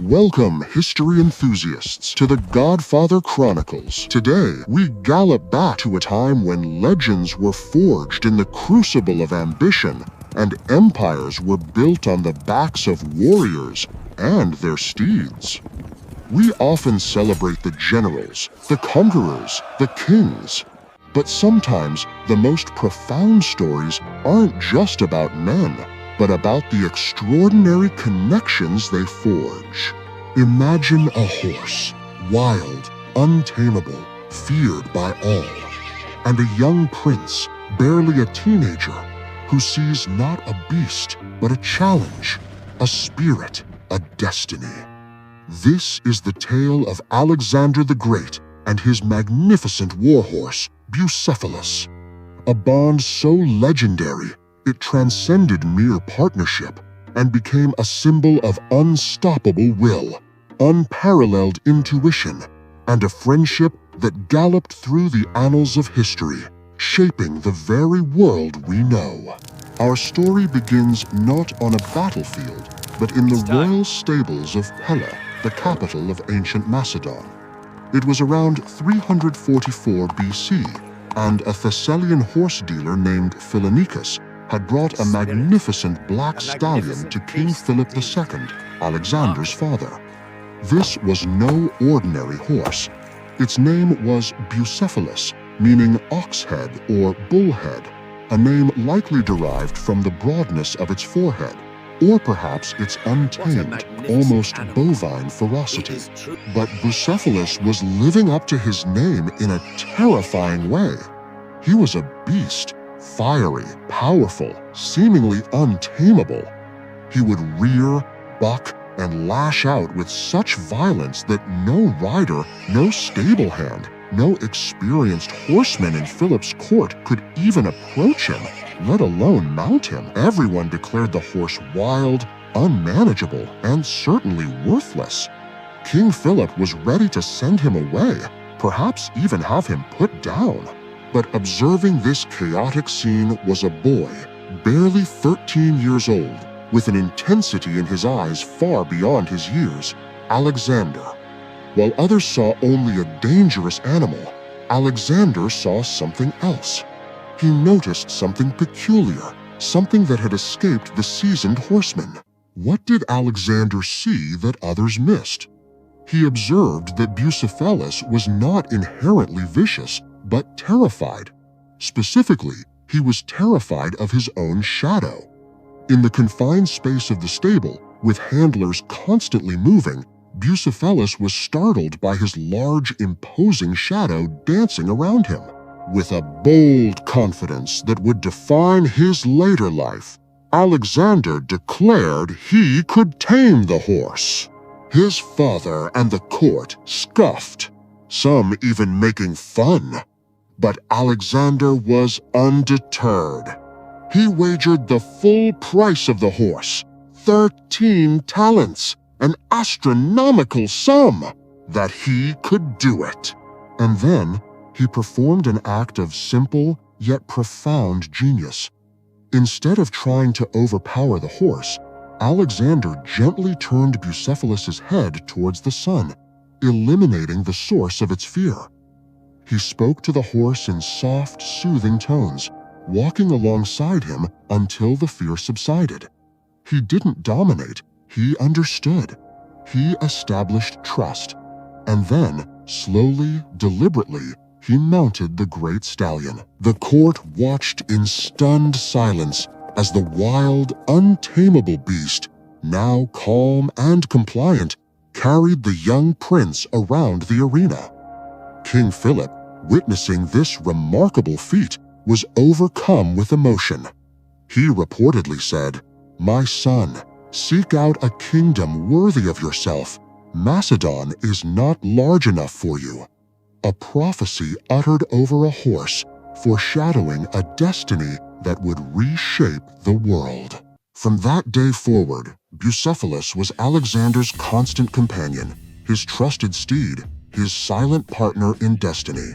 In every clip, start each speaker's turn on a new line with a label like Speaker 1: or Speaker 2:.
Speaker 1: Welcome, history enthusiasts, to the GodFather Chronicles. Today, we gallop back to a time when legends were forged in the crucible of ambition and empires were built on the backs of warriors and their steeds. We often celebrate the generals, the conquerors, the kings. But sometimes the most profound stories aren't just about men, but about the extraordinary connections they forge. Imagine a horse, wild, untamable, feared by all, and a young prince, barely a teenager, who sees not a beast, but a challenge, a spirit, a destiny. This is the tale of Alexander the Great and his magnificent warhorse, Bucephalus, a bond so legendary it transcended mere partnership and became a symbol of unstoppable will, unparalleled intuition, and a friendship that galloped through the annals of history, shaping the very world we know. Our story begins not on a battlefield, but in the royal stables of Pella, the capital of ancient Macedon. It was around 344 BC, and a Thessalian horse dealer named Philonicus had brought a magnificent black stallion to King Philip II, Alexander's father. This was no ordinary horse. Its name was Bucephalus, meaning ox head or bull head, a name likely derived from the broadness of its forehead, or perhaps its untamed, almost bovine ferocity. But Bucephalus was living up to his name in a terrifying way. He was a beast, fiery, powerful, seemingly untamable. He would rear, buck, and lash out with such violence that no rider, no stable hand, no experienced horseman in Philip's court could even approach him, let alone mount him. Everyone declared the horse wild, unmanageable, and certainly worthless. King Philip was ready to send him away, perhaps even have him put down. But observing this chaotic scene was a boy, barely 13 years old, with an intensity in his eyes far beyond his years, Alexander. While others saw only a dangerous animal, Alexander saw something else. He noticed something peculiar, something that had escaped the seasoned horsemen. What did Alexander see that others missed? He observed that Bucephalus was not inherently vicious, but terrified. Specifically, he was terrified of his own shadow. In the confined space of the stable, with handlers constantly moving, Bucephalus was startled by his large, imposing shadow dancing around him. With a bold confidence that would define his later life, Alexander declared he could tame the horse. His father and the court scoffed, some even making fun. But Alexander was undeterred. He wagered the full price of the horse, 13 talents, an astronomical sum, that he could do it. And then he performed an act of simple yet profound genius. Instead of trying to overpower the horse, Alexander gently turned Bucephalus's head towards the sun, eliminating the source of its fear. He spoke to the horse in soft, soothing tones, walking alongside him until the fear subsided. He didn't dominate, he understood. He established trust. And then, slowly, deliberately, he mounted the great stallion. The court watched in stunned silence as the wild, untamable beast, now calm and compliant, carried the young prince around the arena. King Philip, witnessing this remarkable feat, was overcome with emotion. He reportedly said, "My son, seek out a kingdom worthy of yourself. Macedon is not large enough for you." A prophecy uttered over a horse, foreshadowing a destiny that would reshape the world. From that day forward, Bucephalus was Alexander's constant companion, his trusted steed, his silent partner in destiny.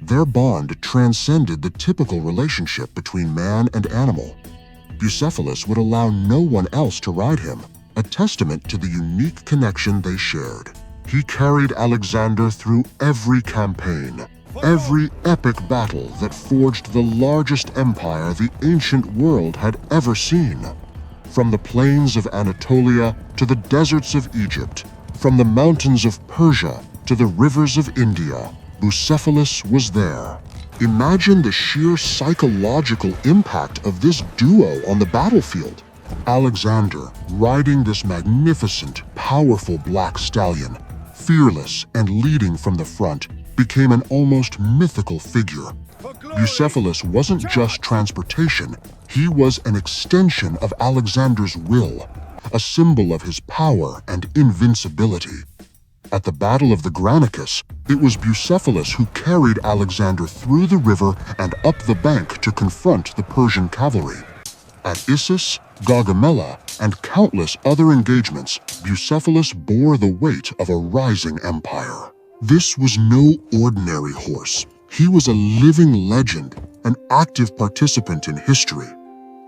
Speaker 1: Their bond transcended the typical relationship between man and animal. Bucephalus would allow no one else to ride him, a testament to the unique connection they shared. He carried Alexander through every campaign, every epic battle that forged the largest empire the ancient world had ever seen. From the plains of Anatolia to the deserts of Egypt, from the mountains of Persia to the rivers of India, Bucephalus was there. Imagine the sheer psychological impact of this duo on the battlefield. Alexander, riding this magnificent, powerful black stallion, fearless and leading from the front, became an almost mythical figure. Bucephalus wasn't just transportation, he was an extension of Alexander's will, a symbol of his power and invincibility. At the Battle of the Granicus, it was Bucephalus who carried Alexander through the river and up the bank to confront the Persian cavalry. At Issus, Gaugamela, and countless other engagements, Bucephalus bore the weight of a rising empire. This was no ordinary horse. He was a living legend, an active participant in history.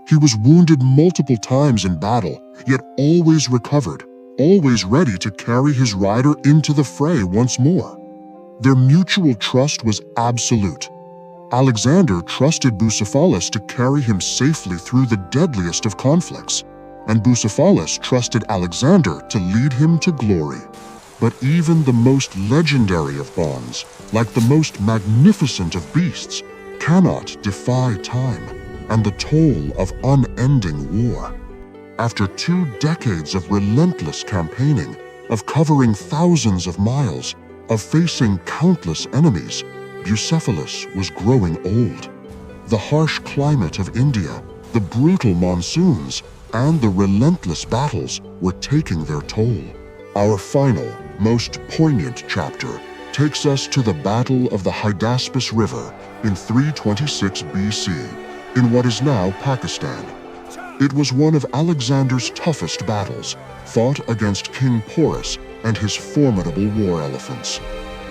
Speaker 1: He was wounded multiple times in battle, yet always recovered, always ready to carry his rider into the fray once more. Their mutual trust was absolute. Alexander trusted Bucephalus to carry him safely through the deadliest of conflicts, and Bucephalus trusted Alexander to lead him to glory. But even the most legendary of bonds, like the most magnificent of beasts, cannot defy time and the toll of unending war. After 2 decades of relentless campaigning, of covering thousands of miles, of facing countless enemies, Bucephalus was growing old. The harsh climate of India, the brutal monsoons, and the relentless battles were taking their toll. Our final, most poignant chapter takes us to the Battle of the Hydaspes River in 326 BC, in what is now Pakistan. It was one of Alexander's toughest battles, fought against King Porus and his formidable war elephants.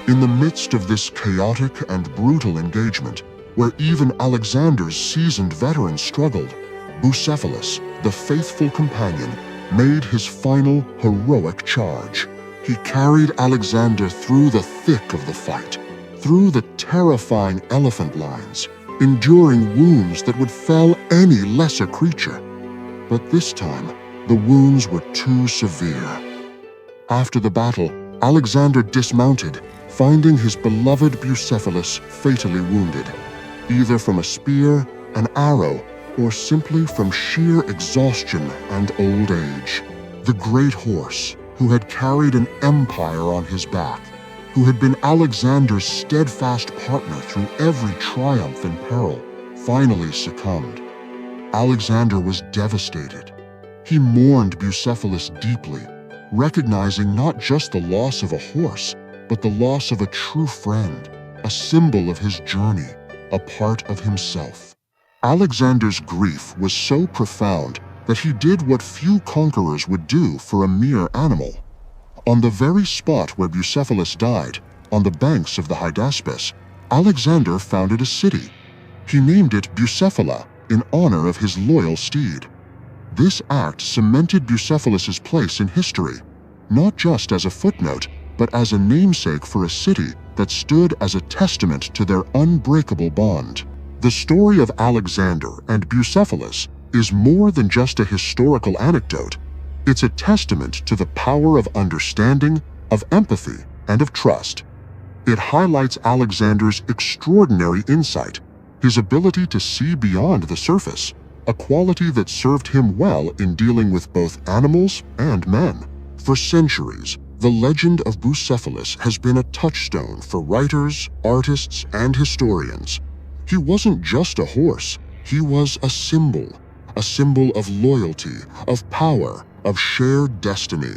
Speaker 1: In the midst of this chaotic and brutal engagement, where even Alexander's seasoned veterans struggled, Bucephalus, the faithful companion, made his final heroic charge. He carried Alexander through the thick of the fight, through the terrifying elephant lines, enduring wounds that would fell any lesser creature. But this time, the wounds were too severe. After the battle, Alexander dismounted, finding his beloved Bucephalus fatally wounded, either from a spear, an arrow, or simply from sheer exhaustion and old age. The great horse, who had carried an empire on his back, who had been Alexander's steadfast partner through every triumph and peril, finally succumbed. Alexander was devastated. He mourned Bucephalus deeply, recognizing not just the loss of a horse, but the loss of a true friend, a symbol of his journey, a part of himself. Alexander's grief was so profound that he did what few conquerors would do for a mere animal. On the very spot where Bucephalus died, on the banks of the Hydaspes, Alexander founded a city. He named it Bucephala in honor of his loyal steed. This act cemented Bucephalus's place in history, not just as a footnote, but as a namesake for a city that stood as a testament to their unbreakable bond. The story of Alexander and Bucephalus is more than just a historical anecdote. It's a testament to the power of understanding, of empathy, and of trust. It highlights Alexander's extraordinary insight, his ability to see beyond the surface, a quality that served him well in dealing with both animals and men. For centuries, the legend of Bucephalus has been a touchstone for writers, artists, and historians. He wasn't just a horse, he was a symbol of loyalty, of power, of shared destiny.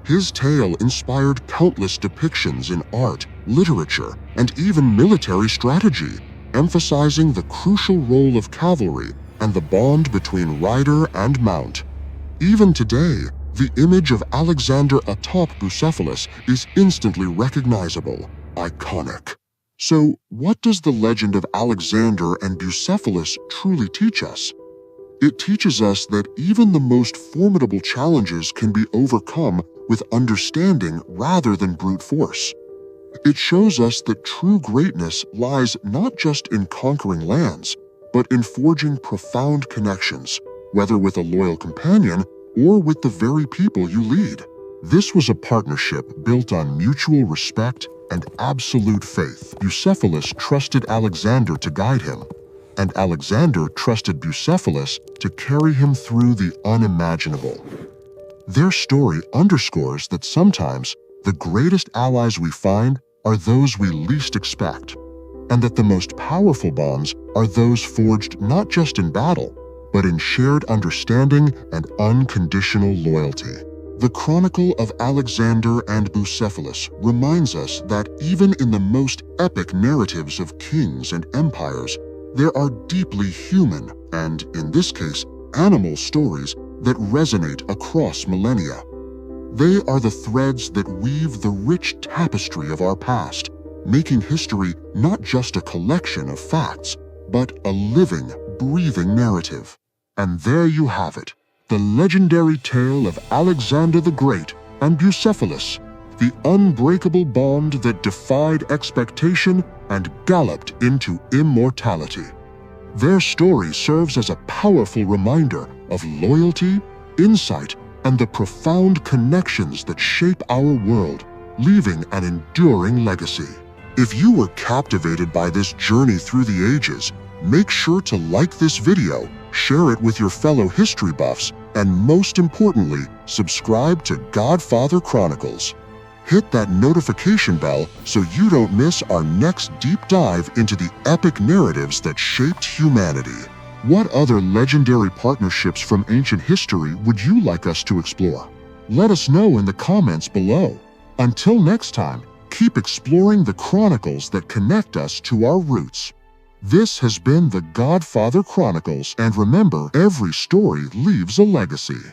Speaker 1: His tale inspired countless depictions in art, literature, and even military strategy, emphasizing the crucial role of cavalry and the bond between rider and mount. Even today, the image of Alexander atop Bucephalus is instantly recognizable, iconic. So, what does the legend of Alexander and Bucephalus truly teach us? It teaches us that even the most formidable challenges can be overcome with understanding rather than brute force. It shows us that true greatness lies not just in conquering lands, but in forging profound connections, whether with a loyal companion or with the very people you lead. This was a partnership built on mutual respect and absolute faith. Bucephalus trusted Alexander to guide him, and Alexander trusted Bucephalus to carry him through the unimaginable. Their story underscores that sometimes the greatest allies we find are those we least expect, and that the most powerful bonds are those forged not just in battle, but in shared understanding and unconditional loyalty. The Chronicle of Alexander and Bucephalus reminds us that even in the most epic narratives of kings and empires, there are deeply human, and in this case, animal stories that resonate across millennia. They are the threads that weave the rich tapestry of our past, making history not just a collection of facts, but a living, breathing narrative. And there you have it, the legendary tale of Alexander the Great and Bucephalus, the unbreakable bond that defied expectation and galloped into immortality. Their story serves as a powerful reminder of loyalty, insight, and the profound connections that shape our world, leaving an enduring legacy. If you were captivated by this journey through the ages, make sure to like this video, share it with your fellow history buffs, and most importantly, subscribe to GodFather Chronicles. Hit that notification bell so you don't miss our next deep dive into the epic narratives that shaped humanity. What other legendary partnerships from ancient history would you like us to explore? Let us know in the comments below. Until next time, keep exploring the chronicles that connect us to our roots. This has been the GodFather Chronicles, and remember, every story leaves a legacy.